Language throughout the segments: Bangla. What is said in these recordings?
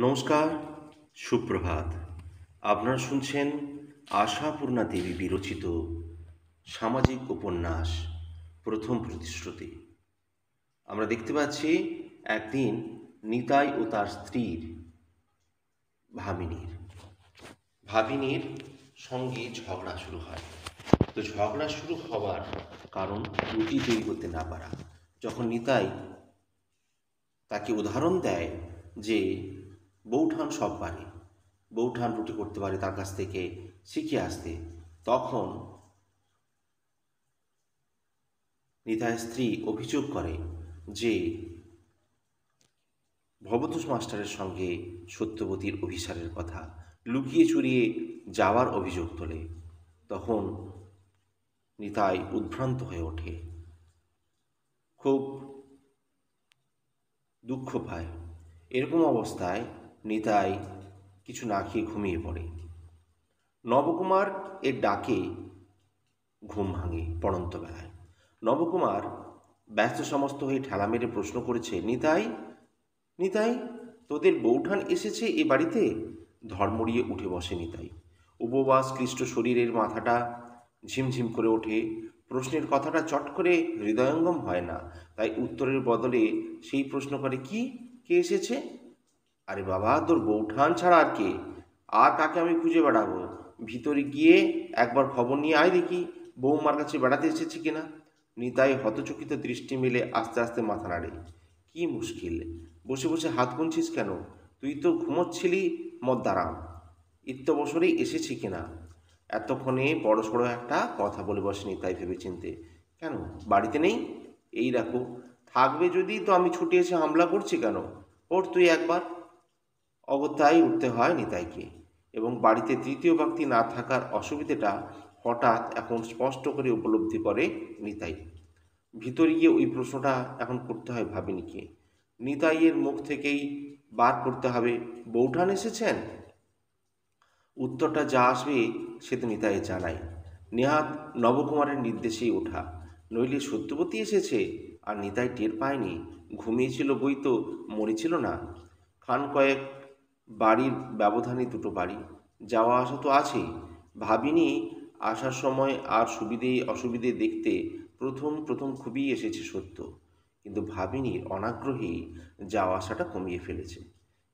নমস্কার, সুপ্রভাত। আপনারা শুনছেন আশাপূর্ণা দেবী বিরচিত সামাজিক উপন্যাস প্রথম প্রতিশ্রুতি। আমরা দেখতে পাচ্ছি একদিন নিতাই ও তার স্ত্রীর ভাবিনীর সঙ্গে ঝগড়া শুরু হয়। তো ঝগড়া শুরু হওয়ার কারণ রুটি তৈরি করতে না পারা। যখন নিতাই তাকে উদাহরণ দেয় যে বৌঠান সব পারে, বৌঠান রুটি করতে পারে, তার কাছ থেকে শিখে আসতে, তখন নিতাইয়ের স্ত্রী অভিযোগ করে যে ভবতোষ মাস্টারের সঙ্গে সত্যবতীর অভিসারের কথা লুকিয়ে চুরিয়ে যাওয়ার অভিযোগ তোলে। তখন নিতাই উদ্ভ্রান্ত হয়ে ওঠে, খুব দুঃখ পায়। এরকম অবস্থায় নিতাই কিছু না খেয়ে ঘুমিয়ে পড়ে। নবকুমার এর ডাকে ঘুম ভাঙে পড়ন্ত বেলায়। নবকুমার ব্যস্ত সমস্ত হয়ে ঠেলা মেরে প্রশ্ন করেছে, নিতাই, নিতাই, তোদের বৌঠান এসেছে এ বাড়িতে? ধর্মড়িয়ে উঠে বসে নিতাই। উপবাস ক্লিষ্ট শরীরের মাথাটা ঝিমঝিম করে ওঠে। প্রশ্নের কথাটা চট করে হৃদয়ঙ্গম হয় না, তাই উত্তরের বদলে সেই প্রশ্ন করে, কি, কে এসেছে? আরে বাবা, তোর বৌঠান ছাড়া আর কে? আর কাকে আমি খুঁজে বেড়াবো? ভিতরে গিয়ে একবার খবর নিয়ে আয় দেখি বৌমার কাছে বেড়াতে এসেছে কিনা। নিতাই হতচকিত দৃষ্টি মেলে আস্তে আস্তে মাথা নাড়ে। কি মুশকিল, বসে বসে হাত গুনছিস কেন? তুই তো ঘুমোচ্ছিলি মদ্দারাম। ইত্যবসরেই এসেছে কিনা। এতক্ষণে বড় সড়ো একটা কথা বলে বসে নিতাই ভেবে চিনতে। কেন, বাড়িতে নেই? এই রাখো, থাকবে যদি তো আমি ছুটে এসে হামলা করছি কেন? ওর তুই একবার। অগত্যাই উঠতে হয় নিতাইকে, এবং বাড়িতে তৃতীয় ব্যক্তি না থাকার অসুবিধাটা হঠাৎ এখন স্পষ্ট করে উপলব্ধি করে নিতাই। ভিতরে গিয়ে ওই প্রশ্নটা এখন করতে হয় ভাবিনীকে। নিতাইয়ের মুখ থেকেই বার করতে হবে, বৌঠান এসেছেন? উত্তরটা যা আসবে সে তো নিতাইয়ের জানাই। নেহাত নবকুমারের নির্দেশেই ওঠা, নইলে সত্যবতী এসেছে আর নিতাই টের পায়নি। ঘুমিয়েছিল বই তো, মরেছিল না। খান কয়েক বাড়ির ব্যবধানে দুটো বাড়ি, যাওয়া আসা তো আছেই। ভাবিনি আসার সময় আর সুবিধে অসুবিধে দেখতে প্রথম প্রথম খুবই এসেছে সত্য, কিন্তু ভাবিনির অনাগ্রহেই যাওয়া আসাটা কমিয়ে ফেলেছে।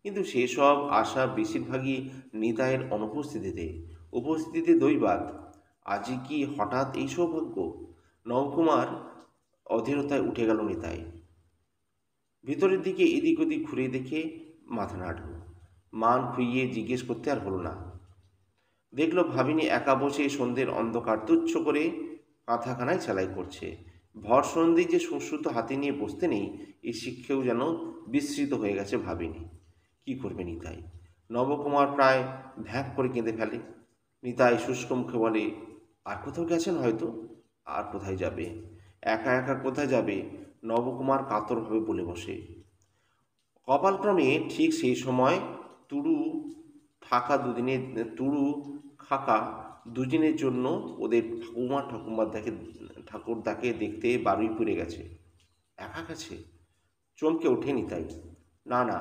কিন্তু সেসব আশা বেশিরভাগই নিতাইয়ের অনুপস্থিতিতে, উপস্থিতিতে দৈবাৎ। আজই কি হঠাৎ এই সৌভাগ্য? নবকুমার অধীরতায় উঠে গেল নিতাই। ভিতরের দিকে এদিক ওদিক ঘুরে দেখে মাথা নাড়ল। মান খুইয়ে জিজ্ঞেস করতে আর হলো না। দেখল ভাবিনী একা বসে সন্ধ্যের অন্ধকার তুচ্ছ করে কাঁথাখানায় সেলাই করছে। ভর সন্ধেয় যে সুশ্রুত হাতে নিয়ে বসতে নেই, এই শিক্ষেও যেন বিস্মৃত হয়ে গেছে ভাবিনী। কি করবে নিতাই? নবকুমার প্রায় ভ্যাঁক করে কেঁদে ফেলে। নিতাই শুষ্ক মুখে বলে, আর কোথাও গেছেন হয়তো। আর কোথায় যাবে? একা একা কোথায় যাবে? নবকুমার কাতরভাবে বলে বসে। কপালক্রমে ঠিক সেই সময় তুড়ু তুড়ু খাকা দুদিনের জন্য ওদের ঠাকুরদাকে দেখতে বারুইপুরে গেছে। একা গেছে? চমকে ওঠে নিতাই। না না,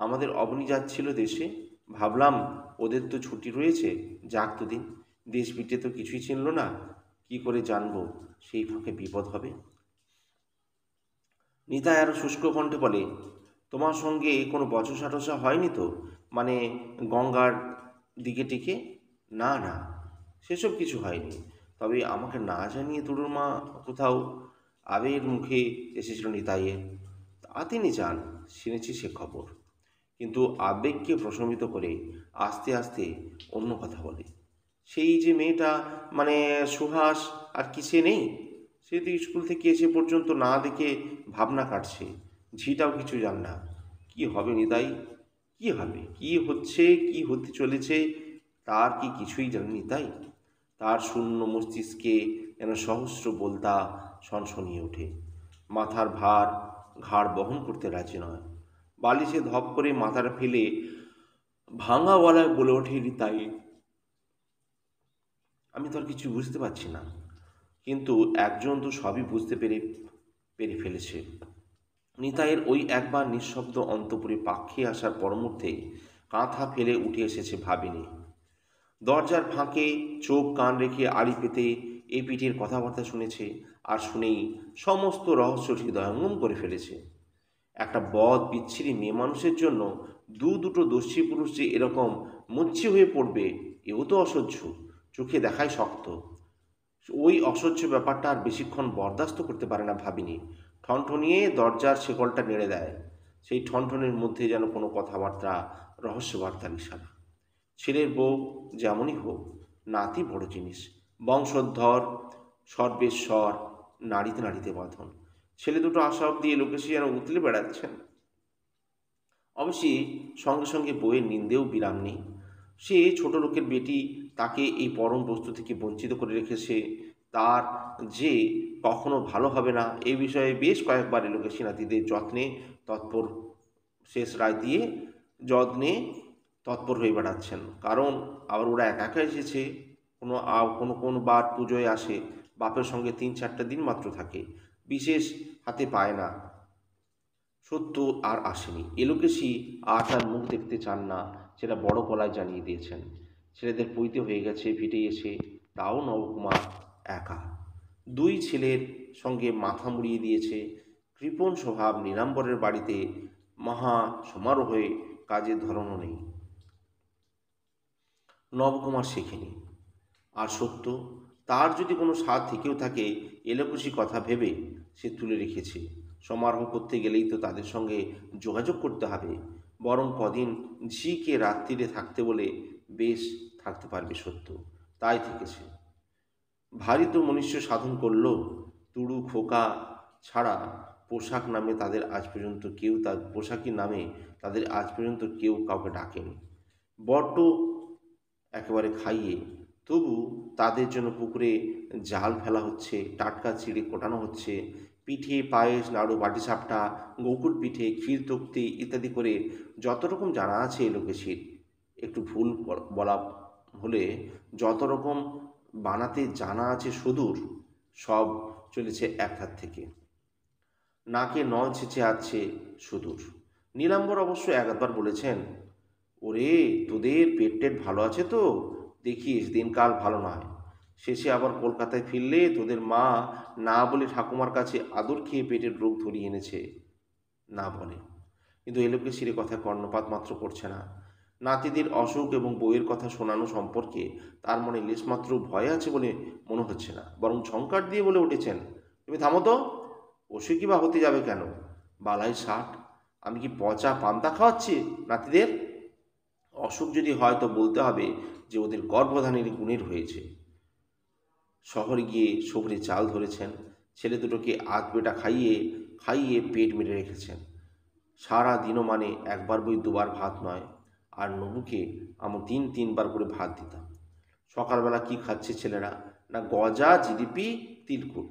আমাদের অবনি যাচ্ছিল দেশে, ভাবলাম ওদের তো ছুটি রয়েছে, যাক দুদিন। দেশ বিটে তো কিছুই চিনল না, কি করে জানবো সেই ফাঁকে বিপদ হবে। নিতাই আরও শুষ্ক কণ্ঠে বলে, তোমার সঙ্গে কোনো বচসা টসা হয়নি তো? মানে গঙ্গার দিকে টিকে? না না, সেসব কিছু হয়নি। তবে আমাকে না জানিয়ে তরুর মা কোথাও আবেগের মুখে এসেছিল নিতাইয়ের। তা তিনি যান, শুনেছি সে খবর। কিন্তু আবেগকে প্রশমিত করে আস্তে আস্তে অন্য কথা বলে। সেই যে মেয়েটা, মানে সুহাস, আর কি সে নেই? সে তো স্কুল থেকে এসে পর্যন্ত না দেখে ভাবনা কাটছে, ঝিটাও কিছু জান না। কি হবে নিতাই? কি হবে, কি হচ্ছে, কি হতে চলেছে, তার কি কিছুই জানে নিতাই? তার শূন্য মস্তিষ্কে যেন সহস্র বলতা সনসনিয়ে ওঠে। মাথার ভার ঘাড় বহন করতে রাজি নয়। বালিশে ধপ করে মাথাটা ফেলে ভাঙা গলায় বলে ওঠে নিতাই, আমি তো আর কিছু বুঝতে পারছি না। কিন্তু একজন তো সবই বুঝতে পেরে পেরে ফেলেছে। নিতাইয়ের ওই একবার নিঃশব্দ অন্তঃপুরে পাক খেয়ে আসার পরমুহূর্তে কাঁথা ফেলে উঠে এসেছে ভাবিনি। দরজার ফাঁকে চোখ কান রেখে আড়ি পেতে এ পিঠের কথাবার্তা শুনেছে, আর শুনেই সমস্ত রহস্য হৃদয়ঙ্গম করে ফেলেছে। একটা বদ বিচ্ছিরি মেয়ে মানুষের জন্য দুটো দস্যি পুরুষ যে এরকম মুচ্ছি হয়ে পড়বে, এও তো অসহ্য, চোখে দেখাই শক্ত। ওই অসহ্য ব্যাপারটা আর বেশিক্ষণ বরদাস্ত করতে পারে না ভাবিনি। ঠনঠনিয়ে দরজার শেকলটা নেড়ে দেয়। সেই ঠনঠনের মধ্যে যেন কোনো কথাবার্তা, রহস্যবার্তার ইশারা। ছেলের বউ যেমনই হোক, নাতি বড় জিনিস। বংশোদ্ধার, সর্বেশ্বর, নাড়িতে নাড়িতে বাঁধন। ছেলে দুটো আসা অব্দি এ লোকেশে যেন উতলে বেড়াচ্ছেন। অবশ্যই সঙ্গে সঙ্গে বইয়ের নিন্দেও বিরাম নেই। সে ছোট লোকের বেটি, তাকে এই পরম বস্তু থেকে বঞ্চিত করে রেখেছে, তার যে কখনো ভালো হবে না এই বিষয়ে বেশ কয়েকবার এলোকেশী নাতিদের যত্নে তৎপর, শেষ রায় দিয়ে যত্নে তৎপর হয়ে বেড়াচ্ছেন। কারণ আবার ওরা একা একা এসেছে, কোনো কোনো বার পুজোয় আসে, বাপের সঙ্গে 3-4টা দিন মাত্র থাকে, বিশেষ হাতে পায় না। সত্য আর আসেনি। এলোকেশী আর তার মুখ দেখতে চান না, সেটা বড় গলায় জানিয়ে দিয়েছেন। ছেলেদের পৈতে হয়ে গেছে ভিটে এসে, তাও নবকুমার একা। দুই ছেলের সঙ্গে মাথা মুড়িয়ে দিয়েছে। কৃপণ স্বভাব নীলাম্বরের বাড়িতে মহা সমারোহে কাজের ধরনও নেই। নবকুমার শেখেনি। আর সত্য, তার যদি কোনো স্বাদ থেকেও থাকে, এলোকেশী কথা ভেবে সে তুলে রেখেছে। সমারোহ করতে গেলেই তো তাদের সঙ্গে যোগাযোগ করতে হবে। বরং কদিন ঝিকে রাত্রিরে থাকতে বলে বেশ থাকতে পারবে সত্য, তাই থেকেছে। ভারী তো মনুষ্য সাধন করল, তুড়ু খোকা ছাড়া পোশাক নামে তাদের আজ পর্যন্ত কেউ, তার পোশাকি নামে তাদের আজ পর্যন্ত কেউ কাউকে ডাকেনি। বড্ড একেবারে খাইয়ে, তবু তাদের জন্য পুকুরে জাল ফেলা হচ্ছে, টাটকা চিড়ে কোটানো হচ্ছে, পিঠে পায়েস নাড়ু বাটিসাপটা গোকুল পিঠে ক্ষীর তক্তি ইত্যাদি করে যত রকম জানা আছে এই লোকেশীর, একটু ভুল বলা হলে যত রকম বানাতে জানা আছে সুদূর, সব চলেছে এক হাত থেকে। নাকে নল ছেঁচে আছে সুদূর। নীলাম্বর অবশ্য একবার বলেছেন, ওরে তোদের পেট টেট ভালো আছে তো, দেখিস দিনকাল ভালো নয়। শেষে আবার কলকাতায় ফিরলে তোদের মা না বলে ঠাকুমার কাছে আদর খেয়ে পেটের রোগ ধরিয়ে এনেছে না বলে। কিন্তু এলোকেশীর কথা কর্ণপাত মাত্র করছে না। নাতিদের অসুখ এবং বইয়ের কথা শোনানো সম্পর্কে তার মনে লেশমাত্র ভয় আছে বলে মনে হচ্ছে না, বরং ঝঙ্কার দিয়ে বলে উঠেছেন, তুমি থামো তো, অসুখই বা হতে যাবে কেন? বালাই ষাট, আমি কি পচা পান্তা খাওয়াচ্ছি নাতিদের? অসুখ যদি হয় তো বলতে হবে যে ওদের গর্ভধানের গুণের হয়েছে। শহরে গিয়ে শহরে চাল ধরেছেন, ছেলে দুটোকে আধ বেটা খাইয়ে খাইয়ে পেট মেরে রেখেছেন। সারা দিনও মানে একবার বই দুবার ভাত নয়। আর নবুকে আমার 3-3বার করে ভাত দিতাম। সকালবেলা কি খাচ্ছে ছেলেরা? না গজা, জিলিপি, তিলকুট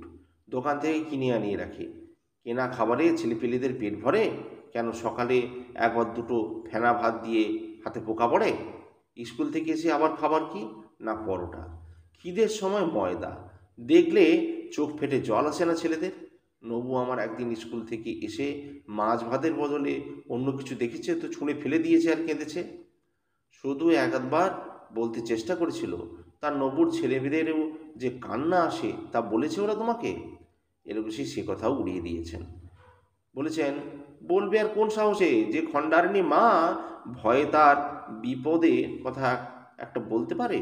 দোকান থেকে কিনে আনিয়ে রাখে। কেনা খাবারে ছেলেপেলেদের পেট ভরে কেন? সকালে একবার দুটো ফেনা ভাত দিয়ে হাতে পোকা পড়ে। স্কুল থেকে এসে আবার খাবার কি? না পরোটা। খিদের সময় ময়দা। দেখলে চোখ ফেটে জল আসে না ছেলেদের? নবু আমার একদিন স্কুল থেকে এসে মাছ ভাতের বদলে অন্য কিছু দেখেছে তো ছুঁড়ে ফেলে দিয়েছে আর কেঁদেছে। শুধু একবার বলতে চেষ্টা করেছিল, তার নবুর ছেলেমেয়েদেরও যে কান্না আসে তা বলেছে ওরা তোমাকে? এরকম সে কথাও উড়িয়ে দিয়েছেন। বলেছেন, বলবে আর কোন সাহসে যে খণ্ডারিণী মা ভয়ে তার বিপদে কথা একটা বলতে পারে?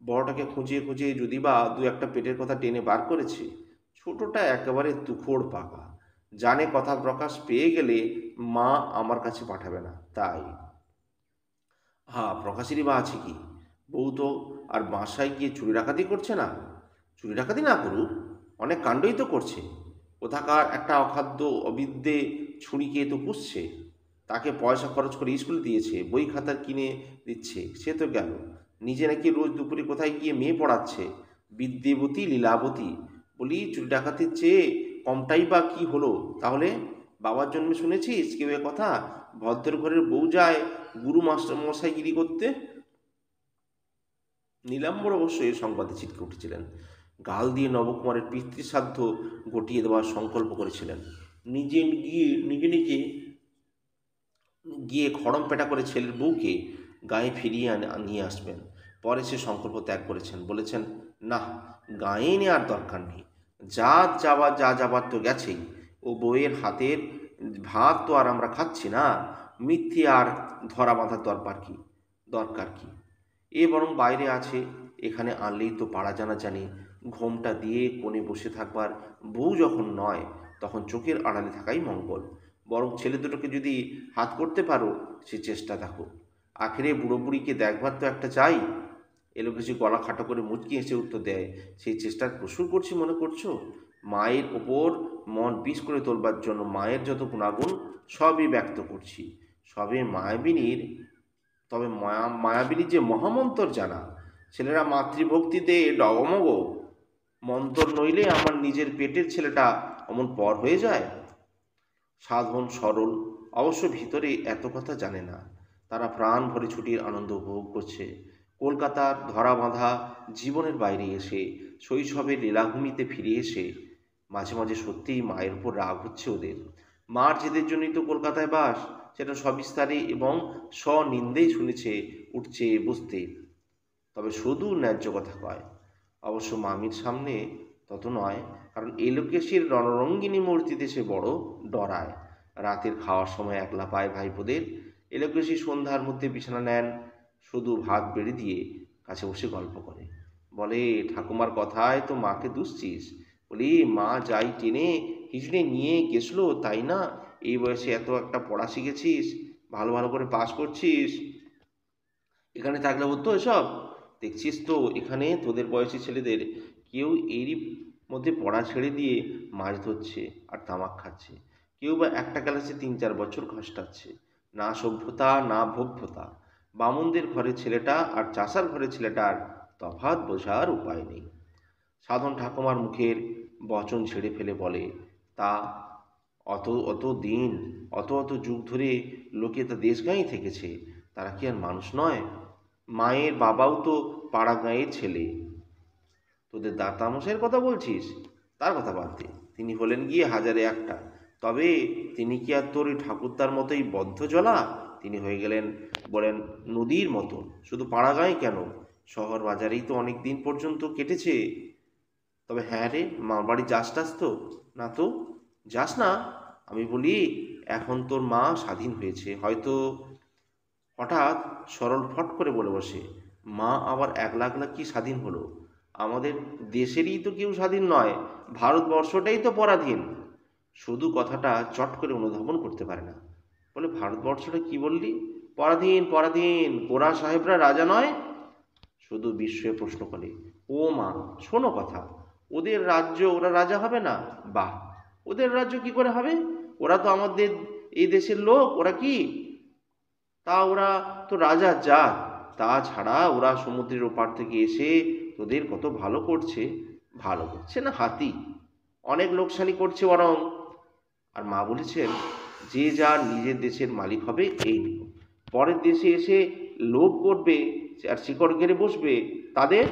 বড়টাকে খুঁজিয়ে খুঁজিয়ে যদি বা দু একটা পেটের কথা টেনে বার করেছে, ছোটটা একেবারে তুখোড় পাকা, জানে কথা প্রকাশ পেয়ে গেলে মা আমার কাছে পাঠাবে না। তাই হ্যাঁ, প্রকাশেরই বা আছে কি? বউ তো আর বাসায় গিয়ে চুরি ডাকাতি করছে না। চুরি ডাকাতি না করুক, অনেক কাণ্ডই তো করছে। কোথাকার একটা অখাদ্য অবিদ্যে ছুরিকে তো পুষছে, তাকে পয়সা খরচ করে স্কুলে দিয়েছে, বই খাতা কিনে দিচ্ছে, সে তো গেল। নিজে নাকি রোজ দুপুরে কোথায় গিয়ে মেয়ে পড়াচ্ছে, বিদ্যেবতী লীলাবতী। বলি চুরি ডাকাতির চেয়ে কমটাই বা কি হলো তাহলে? বাবার জন্মে শুনেছিস কেউ এ কথা? ভদ্র ঘরের বউ যায় গুরু মাস্টার মশাইগিরি করতে? নীলাম্বর অবশ্য এই সংবাদে ছিটকে উঠেছিলেন। গাল দিয়ে নবকুমারের পিতৃসাধ্য ঘটিয়ে দেওয়ার সংকল্প করেছিলেন। নিজে নিজে গিয়ে খড়ম পেটা করে ছেলের বউকে গায়ে ফিরিয়ে নিয়ে আসবেন। পরে সে সংকল্প ত্যাগ করেছেন, বলেছেন, না, গায়ে নেওয়ার দরকার নেই, যা যাবার তো গেছেই। ও বউয়ের হাতের ভাত তো আর আমরা খাচ্ছি না, মিথ্যে আর ধরা বাঁধার দরকার কি? এ বরং বাইরে আছে, এখানে আনলেই তো পাড়া জানা জানি। ঘোমটা দিয়ে কোণে বসে থাকবার বউ যখন নয়, তখন চোখের আড়ালে থাকাই মঙ্গল। বরং ছেলে দুটোকে যদি হাত করতে পারো, সে চেষ্টা দেখো। আখেরে বুড়ো বুড়িকে দেখবার তো একটা চাই। এলো কিছু গলা খাটো করে মুচকি এসে উত্তর দেয়, সেই চেষ্টার কসুর করছি মনে করছো? মায়ের ওপর মন বিষ করে তোলবার জন্য মায়ের যত গুণাগুণ সবই ব্যক্ত করছি। সবে মায়াবিনীর তবে মায়াবিনীর যে মহামন্তর জানা। ছেলেরা মাতৃভক্তিতে ডগমগ। মন্তর নইলে আমার নিজের পেটের ছেলেটা অমন পর হয়ে যায়। সাধন সরল, অবশ্য ভিতরে এত কথা জানে না। তারা প্রাণ ভরে ছুটির আনন্দ উপভোগ করছে। কলকাতার ধরা বাঁধা জীবনের বাইরে এসে, শৈশবের লীলাভূমিতে ফিরে এসে মাঝে মাঝে সত্যিই মায়ের উপর রাগ হচ্ছে ওদের। মার জেদের জন্যই তো কলকাতায় বাস, সেটা সবিস্তারে এবং স্বনিন্দেই শুনেছে উঠছে বুঝতে। তবে শুধু ন্যায্য কথা কয়। অবশ্য মামির সামনে তত নয়, কারণ এলোকেশের রণরঙ্গিনী মূর্তিতে সে বড় ডরায়। রাতের খাওয়ার সময় একলা পায় ভাইপোদের। এলোকেশী সন্ধ্যার মধ্যে বিছানা নেন, শুধু ভাত বেড়ে দিয়ে কাছে বসে গল্প করে। বলে, ঠাকুমার কথায় তো মাকে দুষছিস? বলি, মা যাই টেনে হিচড়ে নিয়ে গেছলো তাই না? এই বয়সে এত একটা পড়া শিখেছিস, ভালো ভালো করে পাস করছিস, এখানে থাকলে হতো এসব? দেখছিস তো এখানে তোদের বয়সী ছেলেদের কেউ এরই মধ্যে পড়া ছেড়ে দিয়ে মাছ ধরছে আর তামাক খাচ্ছে। কেউ বা একটা ক্লাসে 3-4 বছর ঘষ্টাচ্ছে। না সভ্যতা না ভব্যতা। বামুনদের ঘরের ছেলেটা আর চাষার ঘরের ছেলেটার তফাৎ বোঝার উপায় নেই। সাধন ঠাকুমার মুখের বচন ছেড়ে ফেলে বলে, তা অত অত দিন, অত অত যুগ ধরে লোকে তা দেশ গাঁয়েই থেকেছে, তারা কি আর মানুষ নয়? মায়ের বাবাও তো পাড়া গাঁয়ের ছেলে। তোদের দাতামশাইয়ের কথা বলছিস? তার কথা বাদ দে, তিনি হলেন গিয়ে হাজারে একটা। তবে তিনি কি আর তোর ওই ঠাকুরদার মতোই বদ্ধ জলা? তিনি হয়ে গেলেন বলেন নদীর মতো। শুধু পাড়া গাঁয়ে কেন, শহর বাজারেই তো অনেক দিন পর্যন্ত কেটেছে। তবে হ্যাঁ রে, মা বাড়ি যাস টাস তো? না তো, যাস না? আমি বলি, এখন তোর মা স্বাধীন হয়েছে হয়তো। হঠাৎ সরল ফট করে বলে বসে, মা আবার একলা একলা কি স্বাধীন হলো? আমাদের দেশেরই তো কেউ স্বাধীন নয়, ভারতবর্ষটাই তো পরাধীন। শুধু কথাটা চট করে অনুধাবন করতে পারে না। বলে, ভারতবর্ষটা কি বললি? পরাধীন পরাধীন, গোরা সাহেবরা রাজা নয়? শুধু বিস্ময়ে প্রশ্ন করে, ও মা, শোনো কথা, ওদের রাজ্য ওরা রাজা হবে না? বাহ, ওদের রাজ্য কি করে হবে? ওরা তো আমাদের এই দেশের লোক, ওরা কি? তা ওরা তো রাজার জাত। তাছাড়া ওরা সমুদ্রের ওপার থেকে এসে তোদের কত ভালো করছে। ভালো করছে না হাতি, অনেক লোকসানি করছে বরং। আর মা বলেছেন, যে যার নিজের দেশের মালিক হবে এই নিয়ম। পরের দেশে এসে লোভ করবে আর শিকড় গেড়ে বসবে, তাদের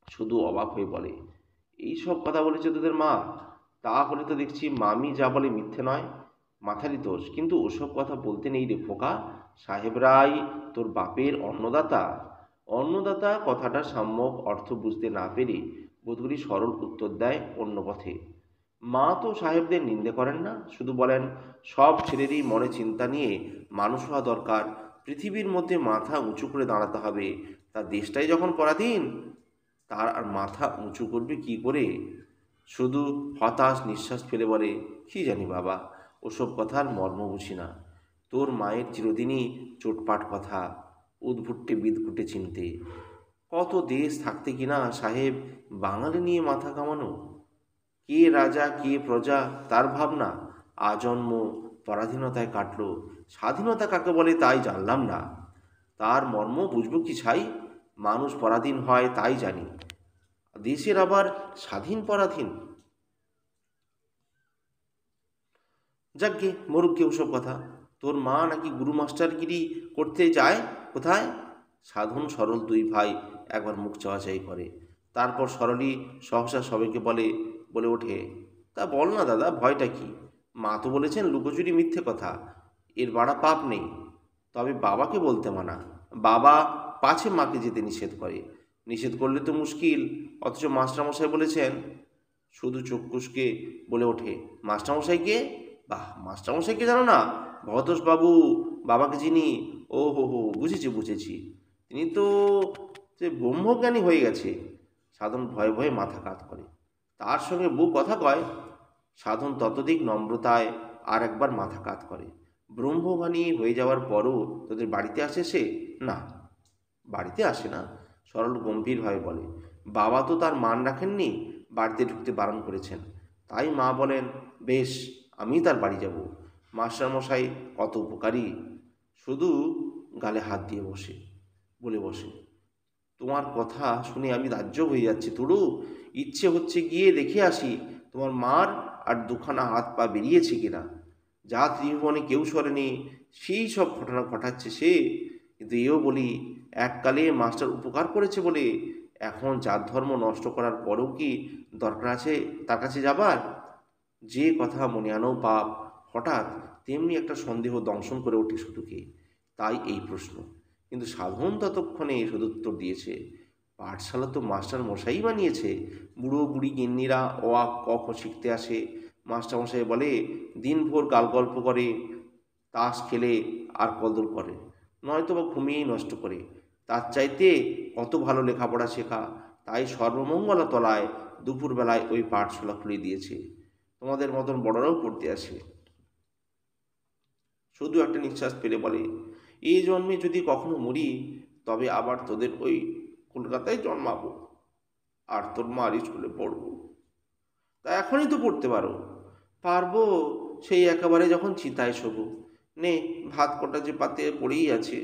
শুধু অবাক হয়ে বলে, এই সব কথা বলেছে তোদের মা? তাহলে তো দেখছি মামি যা বলে মিথ্যে নয়, মাথারই দোষ। কিন্তু ওসব কথা বলতে নেই রে খোকা, সাহেবরাই তোর বাপের অন্নদাতা। অন্নদাতা কথাটা সাম্যক অর্থ বুঝতে না পেরে বোধকরি সরল উত্তর দেয় অন্য পথে। মা তো সাহেবদের নিন্দে করেন না, শুধু বলেন, সব ছেলেরই মনে চিন্তা নিয়ে মানুষ হওয়া দরকার, পৃথিবীর মধ্যে মাথা উঁচু করে দাঁড়াতে হবে। তার দেশটাই যখন পরাধীন, তার আর মাথা উঁচু করবে কি করে? শুধু হতাশ নিঃশ্বাস ফেলে বলে, কি জানি বাবা, ওসব কথার মর্ম বুঝি না। তোর মায়ের চিরদিনই চোটপাট কথা, উদ্ভুট্টে বিদঘুটে চিনতে। কত দেশ থাকতে কিনা সাহেব বাঙালি নিয়ে মাথা কামানো। কে রাজা কে প্রজা তার ভাবনা। আজন্ম পরাধীনতায় কাটলো, স্বাধীনতা কাকে বলে তাই জানলাম না। তার মর্ম বুঝবো কি ছাই? মানুষ পরাধীন হয় তাই জানি, দেশের আবার স্বাধীন পরাধীন। যাকগে, মরুক গে ওসব কথা। তোর মা নাকি গুরু মাস্টারগিরি করতে যায় কোথায়? সাধন সরল দুই ভাই একবার মুখ চাওয়াচাই করে। তারপর সরলই সহসা সবাইকে বলে বলে ওঠে, তা বল না দাদা, ভয়টা কি? মা তো বলেছেন লুকোচুরি মিথ্যে কথা, এর বাড়া পাপ নেই, তবে বাবাকে বলতে মানা। বাবা পাছে মাকে যেতে নিষেধ করে, নিষেধ করলে তো মুশকিল। অথচ মাস্টারমশাই বলেছেন। শুধু চোখ কুঁচকে বলে ওঠে, মাস্টারমশাইকে? বাহ, মাস্টারমশাইকে জানো না? ভবতোষবাবু, বাবাকে চিনি। ও হো হো, বুঝেছি বুঝেছি, তিনি তো যে ব্রহ্মজ্ঞানী হয়ে গেছে। সাধন ভয়ে ভয়ে মাথা কাত করে। তার সঙ্গে বউ কথা কয়। সাধন ততোধিক নম্রতায় আর একবার মাথা কাত করে। ব্রহ্মজ্ঞানী হয়ে যাওয়ার পরও তোদের বাড়িতে আসে সে? না, বাড়িতে আসে না। সরল গম্ভীরভাবে বলে, বাবা তো তার মান রাখেননি, বাড়িতে ঢুকতে বারণ করেছেন। তাই মা বলেন, বেশ, আমি তার বাড়ি যাব। মাস্টারমশাই কত উপকারী। শুধু গালে হাত দিয়ে বলে বসে, তোমার কথা শুনে আমি রাজ্য হয়ে যাচ্ছি তুড়ু। ইচ্ছে হচ্ছে গিয়ে দেখে আসি তোমার মার আর দুখানা হাত পা বেরিয়েছে কিনা। যা ত্রিভুবনে কেউ সরেনি সেই সব ঘটনা ঘটাচ্ছে সে। কিন্তু এও বলি, এককালে মাস্টার উপকার করেছে বলে এখন জাত ধর্ম নষ্ট করার পরেও কি দরকার আছে তার কাছে যাবার? যে কথা মনে আনো পাপ। হঠাৎ তেমনি একটা সন্দেহ দংশন করে ওঠে শুধুকে। তাই এই প্রশ্ন। কিন্তু সাধন ততক্ষণে সদুত্তর দিয়েছে, পাঠশালা তো মাস্টার মশাই বানিয়েছে। বুড়ো বুড়ি গিন্নিরা অ আ ক খ শিখতে আসে। মাস্টারমশাই বলে দিনভর গাল গল্প করে, তাস খেলে আর কদর করে, নয়তো বা ঘুমিয়েই নষ্ট করে। তার চাইতে কত ভালো লেখাপড়া শেখা। তাই সর্বমঙ্গলা তলায় দুপুরবেলায় ওই পাঠশালা খুলে দিয়েছে। তোমাদের মতন বড়রাও পড়তে আসে। শুধু একটা নিঃশ্বাস ফেলে বলে, এই জন্মে যদি কখনো মরি, তবে আবার তোদের ওই কলকাতায় জন্মাবো, আর তোর মার স্কুলে পড়বো। তা এখনই তো পড়তে পারো। পারবো, সেই একেবারে যখন চিতায় শোবো। নে, ভাত কটা যে পাতে পড়েই আছে,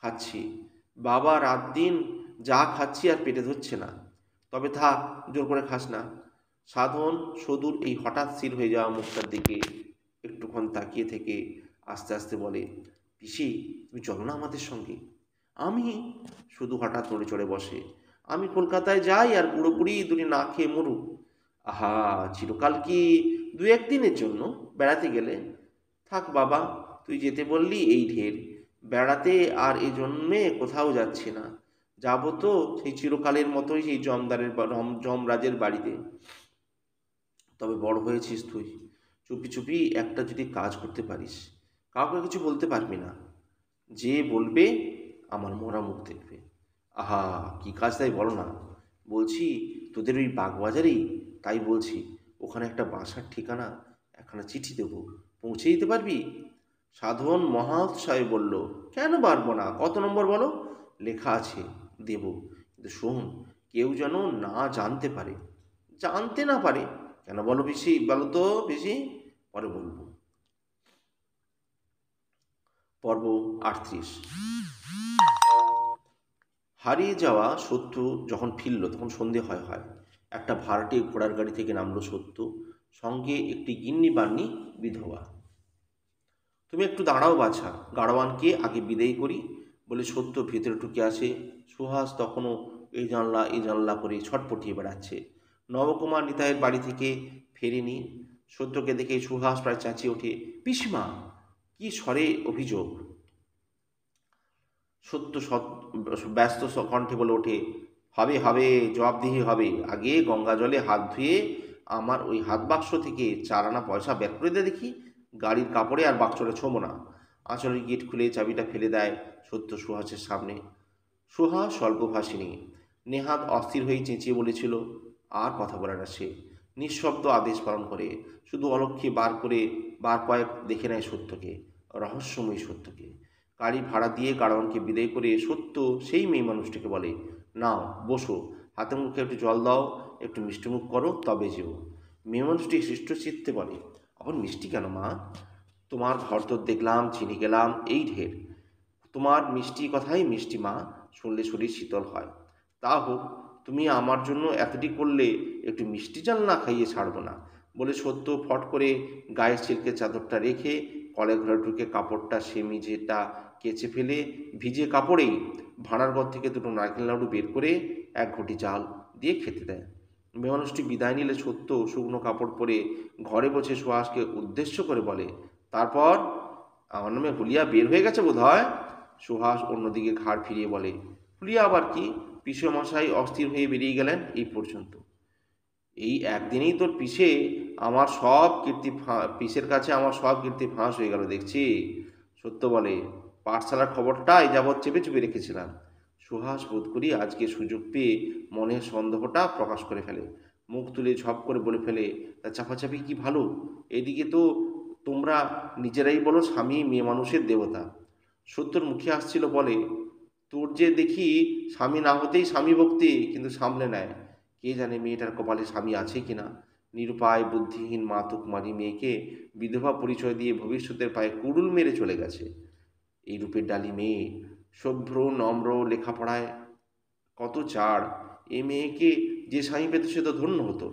খাচ্ছি। বাবা রাত দিন যা খাচ্ছি আর পেটে ধরছে না। তবে থাক, জোর করে খাস না। সাধন সদূর এই হঠাৎ স্থির হয়ে যাওয়া মুখটার দিকে একটুক্ষণ তাকিয়ে থেকে আস্তে আস্তে বলে, পিসি, তুমি চলো না আমাদের সঙ্গে। আমি? শুধু হঠাৎ নড়ে চড়ে বসে। আমি কলকাতায় যাই আর পুরোপুরি দুটি না খেয়ে মরুক? আহা, চিরকাল কি দু একদিনের জন্য বেড়াতে গেলে? থাক বাবা, তুই যেতে বললি এই ঢের। বেড়াতে আর এ জন্মে কোথাও যাচ্ছি না। যাব তো সেই চিরকালের মতোই, সেই যমরাজের বাড়িতে। তবে বড় হয়েছিস তুই, চুপি চুপি একটা যদি কাজ করতে পারিস, কাউকে কিছু বলতে পারবি না। যে বলবে আমার মরা মুখ দেখবে। আহা, কি কাজ তাই বলো না। বলছি, তোদের ওই বাগবাজারেই, তাই বলছি, ওখানে একটা বাসার ঠিকানা, একখানা চিঠি দেবো, পৌঁছে দিতে পারবি? সাধন মহা উৎসাহে বলল, কেন পারবো না, কত নম্বর বলো? লেখা আছে, দেব। কিন্তু শোন, কেউ যেন না জানতে পারে। জানতে না পারে? কেন বলো বেশি, বলো তো বেশি, পরে বলবো। পর্ব 38। হারিয়ে যাওয়া সত্য যখন ফিরল তখন সন্ধে হয়। একটা ভাড়াটে ঘোড়ার গাড়ি থেকে নামলো সত্য, সঙ্গে একটি গিন্নি বান্নি বিধবা। তুমি একটু দাঁড়াও বাছা, গাড়োয়ানকে আগে বিদেয় করি, বলে সত্য ভেতরে ঢুকে আসে। সুহাস তখনও এই জানলা করে ছটপটিয়ে বেড়াচ্ছে। নবকুমার নিতাইয়ের বাড়ি থেকে ফেরেনি। সত্যকে দেখে সুহাস প্রায় চেঁচিয়ে ওঠে, পিসিমা! কি স্বরে অভিযোগ! সত্য ব্যস্ত কণ্ঠে বলে ওঠে, হবে হবে, জবাবদিহি হবে। আগে গঙ্গা জলে হাত ধুয়ে আমার ওই হাত বাক্স থেকে 4 আনা পয়সা বের করে দে দেখি। গাড়ির কাপড়ে আর বাক্সটা ছোবো না। আঁচলের গেট খুলে চাবিটা ফেলে দেয় সত্য সুহাসের সামনে। সুহাস স্বল্পভাষিনী। নেহাত অস্থির হয়ে চেঁচিয়ে বলেছিল। আর কথা বলে না সে, নিঃশব্দ আদেশ পালন করে। শুধু অলক্ষ্যে বার কয়েক দেখে নেয় সত্যকে, রহস্যময়ী সত্যকে। গাড়ি ভাড়া দিয়ে গাড়োয়ানকে বিদায় করে সত্য সেই মেয়ে মানুষটিকে বলে, নাও বসো, হাতে মুখে একটু জল দাও, একটু মিষ্টিমুখ করো, তবে যেও। মেয়ে মানুষটি সৃষ্ট চিত্তে বলে, আবার মিষ্টি কেন মা? তোমার ঘর তো দেখলাম, চিনি গেলাম, এই ঢের। তোমার মিষ্টি কথাই মিষ্টি মা, শুনলে শরীর শীতল হয়। তা হোক, তুমি আমার জন্য এতটি করলে, একটু মিষ্টি জাল না খাইয়ে ছাড়বো না, বলে সত্য ফট করে গায়ের সিল্কের চাদরটা রেখে কলে ঘরে ঢুকে কাপড়টা সেমিজেটা কেচে ফেলে ভিজে কাপড়েই ভাঁড়ার ঘর থেকে 2টো নারকেল নাড়ু বের করে 1 ঘটি চাল দিয়ে খেতে দেয়। মেয়েমানুষটি বিদায় নিলে সত্য শুকনো কাপড় পরে ঘরে বসে সুহাসকে উদ্দেশ্য করে বলে, তারপর আমার নামে হুলিয়া বের হয়ে গেছে বোধ হয়। সুহাস অন্যদিকে ঘাড় ফিরিয়ে বলে, হুলিয়া আবার কি? পিসেমশাই অস্থির হয়ে বেরিয়ে গেলেন এই পর্যন্ত। এই একদিনেই তোর পিসের কাছে আমার সব কীর্তি ফাঁস হয়ে গেল দেখছি। সত্য বলে, পাঠশালার খবরটা এই যাবৎ চেপে চুপে রেখেছিলাম। সুহাস বোধ করি আজকে সুযোগ পেয়ে মনের সন্দেহটা প্রকাশ করে ফেলে, মুখ তুলে ঝপ করে বলে ফেলে, তা চাপাচাপি কি ভালো? এদিকে তো তোমরা নিজেরাই বলো স্বামী মেয়ে মানুষের দেবতা। সত্যর মুখে আসছিল বলে, তোর যে দেখি স্বামী না হতেই স্বামী ভক্তি, কিন্তু সামলে নেয়। কে জানে মেয়েটার কপালে স্বামী আছে কিনা। নিরুপায় বুদ্ধিহীন মাতুকুমারী মেয়েকে বিধবা পরিচয় দিয়ে ভবিষ্যতের পায়ে কুড়ুল মেরে চলে গেছে। এই রূপের ডালি মেয়ে, সভ্র নম্র, লেখাপড়ায় কত চাড়। এ মেয়েকে যে স্বামী পেত সে তো ধন্য হতো।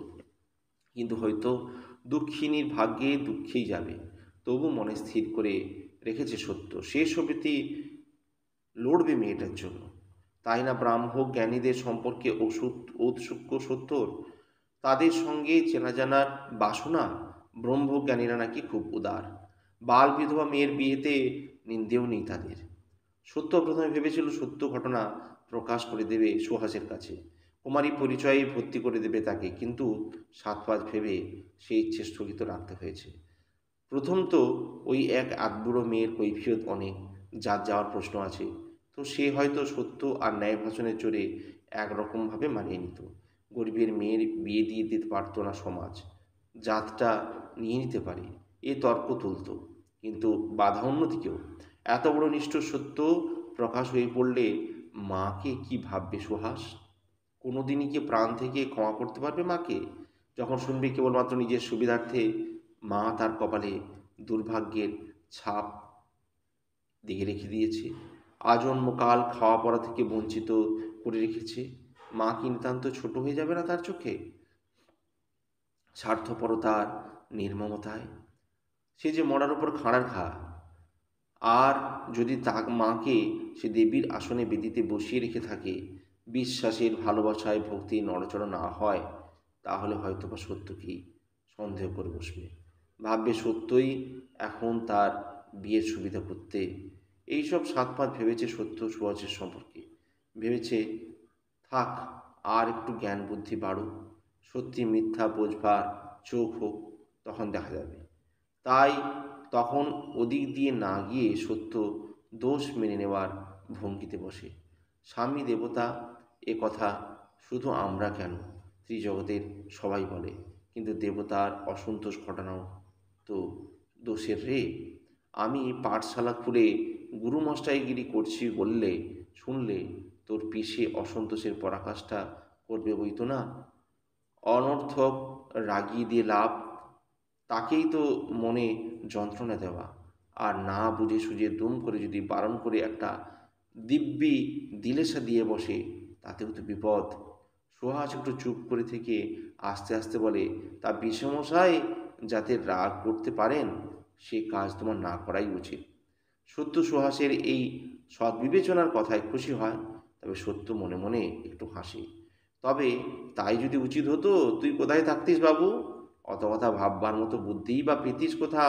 কিন্তু হয়তো দুঃখিনীর ভাগ্যে দুঃখেই যাবে। তবু মনে স্থির করে রেখেছে সত্য, শেষ অবধি লড়বে মেয়েটার জন্য। তাই না ব্রাহ্মক জ্ঞানীদের সম্পর্কে ঔৎসুক্য সত্যর, তাদের সঙ্গে চেনা জানার বাসনা। ব্রহ্মজ্ঞানীরা নাকি খুব উদার, বাল বিধবা মেয়ের বিয়েতে নিন্দেও নেই তাদের। সত্য প্রথমে ভেবেছিল সত্য ঘটনা প্রকাশ করে দেবে সুহাসের কাছে, কুমারী পরিচয়ে ভর্তি করে দেবে তাকে, কিন্তু সাত পাঁচ ভেবে সেই ইচ্ছে স্থগিত রাখতে হয়েছে। প্রথম তো ওই এক আধবুড়ো মেয়ের কৈফিয়ত অনেক, যার যাওয়ার প্রশ্ন আছে, তো সে হয়তো সত্য আর ন্যায় ভাষণের জোরে একরকমভাবে মানিয়ে নিত। গরিবের মেয়ের বিয়ে দিয়ে দিতে পারতো না সমাজ, জাতটা নিয়ে নিতে পারে, এ তর্ক তুলত। কিন্তু বাধা অন্যদিকেও, এত বড় নিষ্ঠুর সত্য প্রকাশ হয়ে পড়লে মাকে কি ভাববে সুহাস? কোনোদিনই কি প্রাণ থেকে ক্ষমা করতে পারবে মাকে, যখন শুনবে কেবলমাত্র নিজের সুবিধার্থে মা তার কপালে দুর্ভাগ্যের ছাপ দিয়ে রেখে দিয়েছে, আজন্মকাল খাওয়া পড়া থেকে বঞ্চিত করে রেখেছে? মা কি নিতান্ত ছোট হয়ে যাবে না তার চোখে, স্বার্থপরতার নির্মমতায়? সে যে মরার উপর খাঁড়ার ঘা। আর যদি তা মাকে সে দেবীর আসনে বেদিতে বসিয়ে রেখে থাকে, বিশ্বাসের ভালোবাসায় ভক্তি নড়চড় না হয়, তাহলে হয়তো বা সত্যকেই সন্দেহ করে বসবে, ভাববে সত্যই এখন তার বিয়ের সুবিধা করতে। এইসব সাত পাঁচ ভেবেছে সত্য সুহাসের সম্পর্কে। ভেবেছে থাক, আর একটু জ্ঞান বুদ্ধি বাড়ুক, সত্যি মিথ্যা বোঝবার চোখ হোক, তখন দেখা যাবে। তাই তখন ওদিক দিয়ে না গিয়ে সত্য দোষ মেনে নেওয়ার ভঙ্গিতে বসে। স্বামী দেবতা এ কথা শুধু আমরা কেন, ত্রিজগতের সবাই বলে, কিন্তু দেবতার অসন্তোষ ঘটানো তো দোষের রে। আমি পাঠশালা খুলে গুরুমশাইগিরি করছি শুনলে তোর পিসে অসন্তোষের পরাকাষ্ঠা করবে বইতো না। অনর্থক রাগিয়ে দিয়ে লাভ, তাকেই তো মনে যন্ত্রণা দেওয়া। আর না বুঝে সুঝে দুম করে যদি বারণ করে একটা দিব্যি দিলেসা দিয়ে বসে, তাতেও তো বিপদ। সুহাস একটু চুপ করে থেকে আস্তে আস্তে বলে, তা বিষমশাই যাতে রাগ করতে পারেন সে কাজ তোমার না করাই উচিত। সত্য সুহাসের এই সদ্বিবেচনার কথায় খুশি হয়, তবে সত্য মনে মনে একটু হাসে। তবে তাই যদি উচিত হতো, তুই কোথায় থাকতিস বাবু? অত কথা ভাববার মতো বুদ্ধিই বা পেতিস কোথা?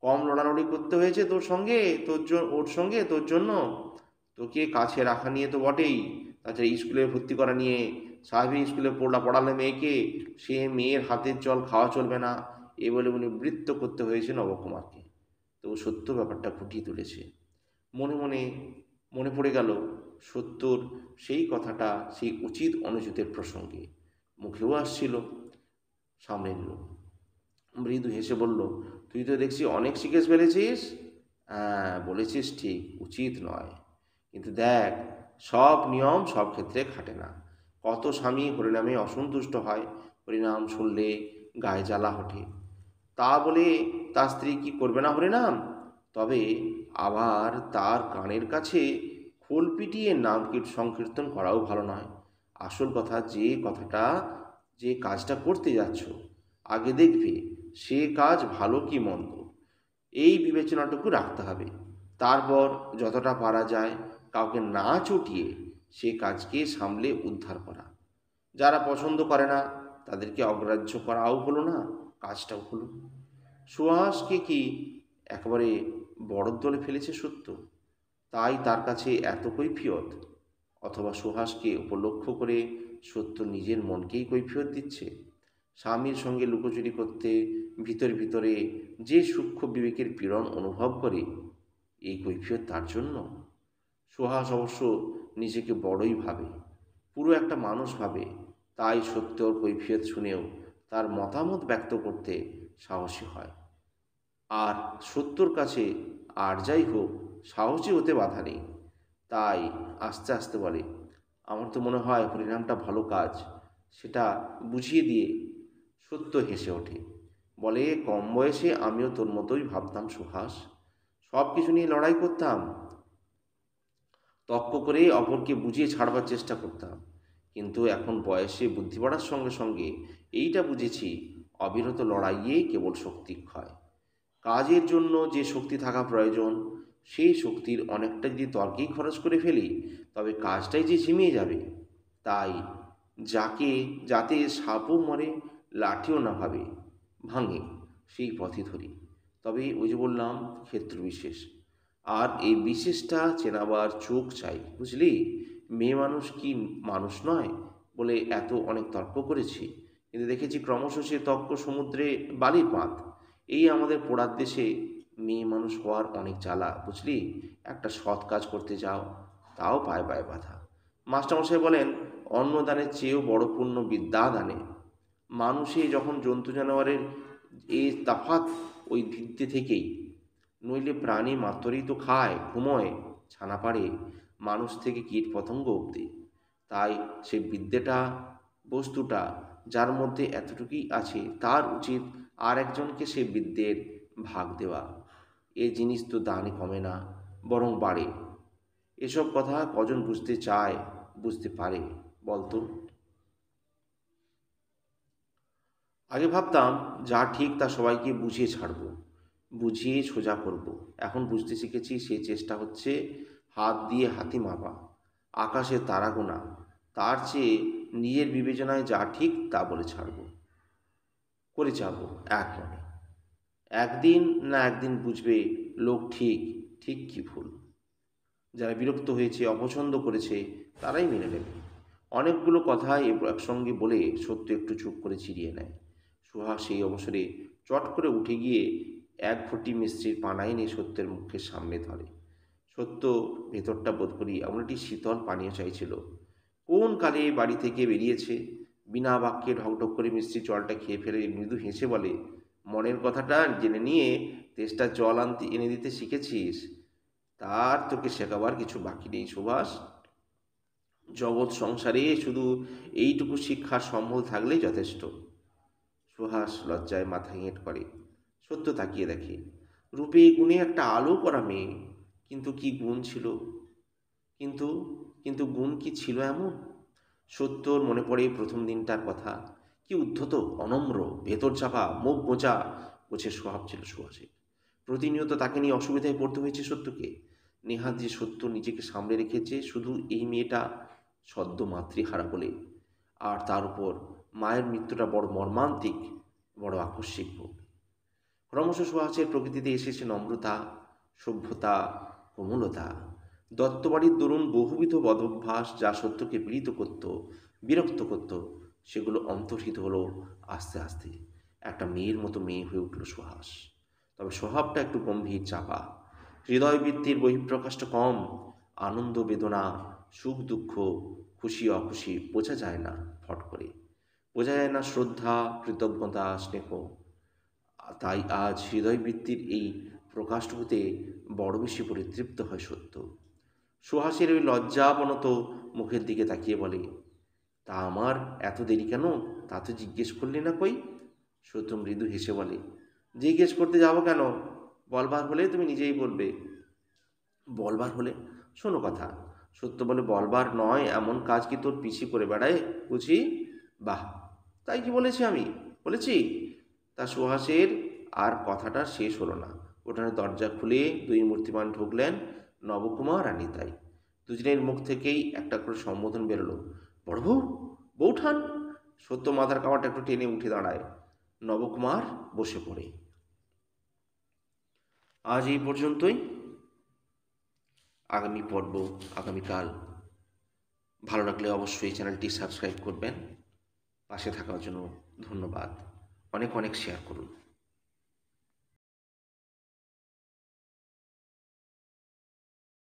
কম লড়ালড়ি করতে হয়েছে ওর সঙ্গে তোর জন্য। তোকে কাছে রাখা নিয়ে তো বটেই, তাছাড়া স্কুলে ভর্তি করা নিয়ে। স্বাভাবিক স্কুলে পড়ালে মেয়েকে, সে মেয়ের হাতের জল খাওয়া চলবে না, এ বলে উনি বৃত্ত করতে হয়েছে নবকুমারকে। তো সত্য ব্যাপারটা ফুটিয়ে তুলেছে। মনে মনে মনে পড়ে গেল সত্যর সেই কথাটা, সেই উচিত অনুচিতের প্রসঙ্গে। মুখেও আসছিল, সামনে নিল, মৃদু হেসে বলল, তুই তো দেখছি অনেক শিখেছ ফেলেছিস। হ্যাঁ বলেছিস ঠিক, উচিত নয়, কিন্তু দেখ সব নিয়ম সব ক্ষেত্রে খাটে না। কত স্বামী হরিনামে অসন্তুষ্ট হয়, হরিনাম শুনলে গায়ে জ্বালা ওঠে, তা বলে তার স্ত্রী কি করবে না হরিনাম? তবে আবার তার কানের কাছে খোল পিটিয়ে নাম সংকীর্তন করাও ভালো নয়। আসল কথা, যে কাজটা করতে যাচ্ছ, আগে দেখবে সে কাজ ভালো কি মন্দ, এই বিবেচনাটুকু রাখতে হবে। তারপর যতটা পারা যায় কাউকে না চটিয়ে সে কাজকে সামলে উদ্ধার করা। যারা পছন্দ করে না তাদেরকে অগ্রাহ্য করাও হলো না, কাজটাও হলো। সুহাসকে কি একেবারে বড় দলে ফেলেছে সত্য, তাই তার কাছে এত কৈফিয়ত? অথবা সুহাসকে উপলক্ষ করে সত্য নিজের মনকেই কৈফিয়ত দিচ্ছে? স্বামীর সঙ্গে লুকোচুরি করতে ভিতরে ভিতরে যে সূক্ষ্ম বিবেকের পীড়ন অনুভব করে, এই কৈফিয়ত তার জন্য? সুহাস অবশ্য নিজেকে বড়ই ভাবে, পুরো একটা মানুষ ভাবে, তাই সত্যর কৈফিয়ত শুনেও তার মতামত ব্যক্ত করতে সাহসী হয়। আর সত্যর কাছে আর যাই হোক সাহসী হতে বাধা নেই, তাই আস্তে আস্তে বলে, আমার তো মনে হয় পরিণামটা ভালো কাজ, সেটা বুঝিয়ে দিয়ে সত্য হেসে ওঠে, বলে, কম বয়সে আমিও তোর মতোই ভাবতাম সুহাস, সব কিছু নিয়ে লড়াই করতাম, তর্ক করে অপরকে বুঝিয়ে ছাড়বার চেষ্টা করতাম, কিন্তু এখন বয়সে বুদ্ধি বাড়ার সঙ্গে সঙ্গে এইটা বুঝেছি, অবিরত লড়াইয়ে কেবল শক্তি ক্ষয়। কাজের জন্য যে শক্তি থাকা প্রয়োজন, সেই শক্তির অনেকটা যদি তর্কেই খরচ করে ফেলি, তবে কাজটাই যে ঝিমিয়ে যাবে। তাই যাতে সাপও মরে, লাঠিও না ভাঙে, সেই পথে ধরি। তবে ওই যে বললাম, ক্ষেত্র বিশেষ, আর এই বিশেষটা চেনাবার চোখ চাই, বুঝলি? মেয়ে মানুষ কি মানুষ নয় বলে এত অনেক তর্ক করেছি, কিন্তু দেখেছি ক্রমশ সে তর্ক সমুদ্রে বালির পাত। এই আমাদের পোড়ার দেশে মেয়ে মানুষ হওয়ার অনেক জ্বালা, বুঝলি? একটা সৎ কাজ করতে যাও, তাও পায়ে পায়ে বাধা। মাস্টারমশাই বলেন, অন্নদানের চেয়েও বড় পুণ্য বিদ্যা দানে। মানুষে যখন জন্তু জানোয়ারের এই তফাৎ ওই ভিত্তি থেকেই, নইলে প্রাণী মাত্রই তো খায়, ঘুমোয়, ছানা পাড়ে, মানুষ থেকে কীট পতঙ্গ অবধি। তাই সেই বিদ্যেটা, বস্তুটা যার মধ্যে এতটুকুই আছে, তার উচিত আর একজনকে সে বিদ্যের ভাগ দেওয়া। এ জিনিস তো দানে কমে না, বরং বাড়ে। এসব কথা কজন বুঝতে চায়, বুঝতে পারে বলতো? আগে ভাবতাম যা ঠিক তা সবাইকে বুঝিয়ে ছাড়বো, বুঝিয়ে সোজা করব। এখন বুঝতে শিখেছি সেই চেষ্টা হচ্ছে হাত দিয়ে হাতি মাপা, আকাশে তারা গোনা, তার চেয়ে নিজের বিবেচনায় যা ঠিক তা বলে ছাড়ব, করে যাব এক মনে। একদিন না একদিন বুঝবে লোক ঠিক, ঠিক কি ভুল। যারা বিরক্ত হয়েছে, অপছন্দ করেছে, তারাই মেনে নেবে। অনেকগুলো কথাই একসঙ্গে বলে সত্য একটু চুপ করে চিরিয়ে নেয়। সুহা সেই অবসরে চট করে উঠে গিয়ে এক ঘটি মিষ্টির পানা এনে সত্যের মুখের সামনে ধরে। সত্য ভেতরটা বোধ করি এমন একটি শীতল পানীয় চাইছিল। কোন কালে বাড়ি থেকে বেরিয়েছে, বিনা বাক্যে ঢকঢক করে মিষ্টির জলটা খেয়ে ফেলে মৃদু হেসে বলে, মনের কথাটা জেনে নিয়ে তেষ্টা জল আনতে এনে দিতে শিখেছিস, তার তোকে শেখাবার কিছু বাকি নেই সুভাষ। জগৎ সংসারে শুধু এইটুকু শিক্ষার সম্বল থাকলেই যথেষ্ট। সুহাস লজ্জায় মাথা হেঁট করে। সত্য তাকিয়ে দেখে, রূপে গুণে একটা আলো করা মেয়ে, কিন্তু কি গুণ ছিল, কিন্তু কিন্তু গুণ কি ছিল এমন? সত্যর মনে পড়ে প্রথম দিনটার কথা। কি উদ্ধত, অনম্র, ভেতর চাপা, মুখ গোঁচা গোছের স্বভাব ছিল সুহাসের। প্রতিনিয়ত তাকে নিয়ে অসুবিধায় পড়তে হয়েছে সত্যকে। নেহাত যে সত্য নিজেকে সামলে রেখেছে শুধু এই মেয়েটা সদ্য মাতৃহারা বলে, আর তার উপর মায়ের মৃত্যুটা বড় মর্মান্তিক, বড় আকস্মিক বোধ। ক্রমশ সুহাসের প্রকৃতিতে এসেছে নম্রতা, সভ্যতা, কোমলতা। দত্তবাড়ির দরুন বহুবিধ বদভ্যাস যা সত্যকে পীড়িত করত, বিরক্ত করত, সেগুলো অন্তর্হিত হলো আস্তে আস্তে। একটা মেয়ের মতো মেয়ে হয়ে উঠল সুহাস। তবে স্বভাবটা একটু গম্ভীর, চাপা। হৃদয়বৃত্তির বহিঃপ্রকাশটা কম। আনন্দ বেদনা, সুখ দুঃখ, খুশি অখুশি বোঝা যায় না ফট করে। বোঝা যায় না শ্রদ্ধা, কৃতজ্ঞতা, স্নেহ। তাই আজ হৃদয়বৃত্তির এই প্রকাশটুকুতে বড় বেশি পরিতৃপ্ত হয় সত্য। সুহাসের ওই লজ্জাবনত মুখের দিকে তাকিয়ে বলে, তা আমার এত দেরি কেন, তা তো জিজ্ঞেস করলি না কই? সত্য মৃদু হেসে বলে, জিজ্ঞেস করতে যাব কেন, বলবার হলে তুমি নিজেই বলবে। বলবার হলে? শোনো কথা। সত্য বলে, বলবার নয় এমন কাজ কি তোর পিসি করে বেড়ায় বুঝি? বাহ, তাই কি বলেছি আমি, বলেছি? তা সুহাসের আর কথাটা শেষ হলো না। উঠানের দরজা খুলে দুই মূর্তিমান ঢুকলেন, নবকুমার আর নিতাই। দুজনের মুখ থেকেই একটা করে সম্বোধন বেরোলো, বড় বউ, বৌঠান সত্য মাথার কামাটা একটু টেনে উঠে দাঁড়ায়। নবকুমার বসে পড়ে। আজ এই পর্যন্তই। আগামী পর্ব আগামীকাল। ভালো লাগলে অবশ্যই চ্যানেলটি সাবস্ক্রাইব করবেন। পাশে থাকার জন্য ধন্যবাদ। অনেক অনেক শেয়ার করুন।